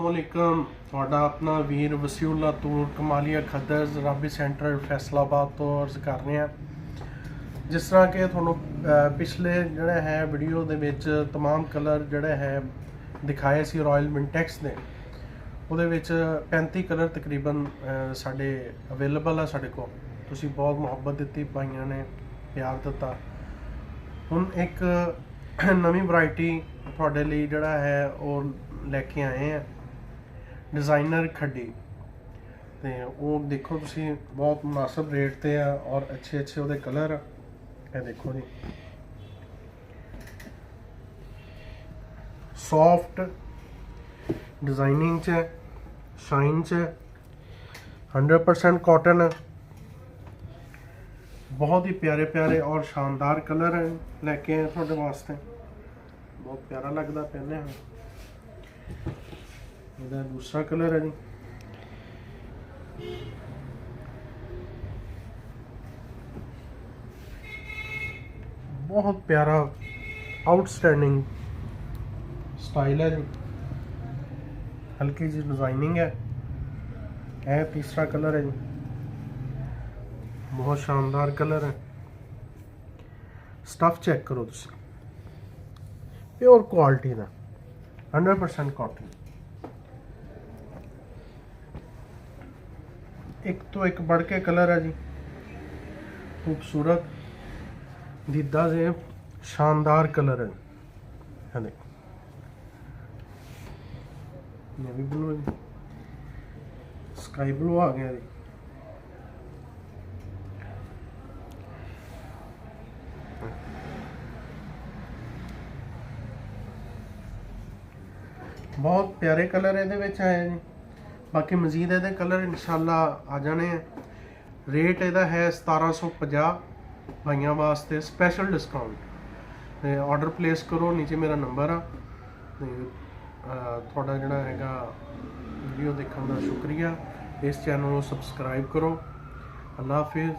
अस्सलामुअलैकुम ਤੁਹਾਡਾ ਆਪਣਾ ਵੀਰ ਵਸੀਉਲਾ ਤੋਂ ਕਮਾਲੀਆ ਖੱਦਰਸ ਰਾਬੀ ਸੈਂਟਰ ਫੈਸਲਾਬਾਦ ਤੋਂ ਅਰਜ਼ ਕਰ ਰਹੇ ਹਾਂ। ਜਿਸ ਤਰ੍ਹਾਂ ਕਿ ਤੁਹਾਨੂੰ ਪਿਛਲੇ ਜਿਹੜਾ ਹੈ ਵੀਡੀਓ ਦੇ ਵਿੱਚ तमाम ਕਲਰ ਜਿਹੜੇ ਹੈ ਦਿਖਾਏ ਸੀ ਰਾਇਲ ਮਿੰਟੈਕਸ ਦੇ, ਉਹਦੇ ਵਿੱਚ 35 ਕਲਰ ਤਕਰੀਬਨ ਸਾਡੇ ਅਵੇਲੇਬਲ ਆ ਸਾਡੇ ਕੋਲ। ਤੁਸੀਂ ਬਹੁਤ ਮੁਹੱਬਤ ਦਿੱਤੀ, ਭਾਈਆਂ ਨੇ ਪਿਆਰ ਦਿੱਤਾ। ਹੁਣ ਇੱਕ ਨਵੀਂ ਵੈਰਾਈਟੀ ਤੁਹਾਡੇ ਲਈ ਜਿਹੜਾ ਹੈ ਉਹ ਲੈ ਕੇ ਆਏ हैं डिज़ाइनर खड्डी। तो वो देखो तुसी बहुत मुनासिब रेट ते है और अच्छे अच्छे वो कलर है। देखो जी सॉफ्ट डिज़ाइनिंग च शाइन च 100% कॉटन, बहुत ही प्यारे प्यारे और शानदार कलर हैं लेके आए थोड़े वास्ते। बहुत प्यारा लगता पहने हैं। ਇਹਦਾ दूसरा कलर है जी, बहुत प्यारा आउटस्टैंडिंग स्टाइल है जी। हल्की सी डिज़ाइनिंग है। यह तीसरा कलर है जी, बहुत शानदार कलर है। स्टफ चेक करो तुम, प्योर क्वालिटी का 100% कॉटन। एक तो एक बढ़ के कलर है जी, खूबसूरत दीदा से शानदार कलर है। देखो नेवी ब्लू है, स्काई ब्लू आ गया जी। बहुत प्यारे कलर ये आए जी। बाकी मजीद ये कलर इंशाल्लाह आ जाने हैं। रेट यदा है 1750 भाइयों वास्ते स्पैशल डिस्काउंट। ऑर्डर प्लेस करो, नीचे मेरा नंबर आ। थोड़ा जड़ा हैगा वीडियो देखने का शुक्रिया। इस चैनल को सबसक्राइब करो। अल्लाह हाफिज़।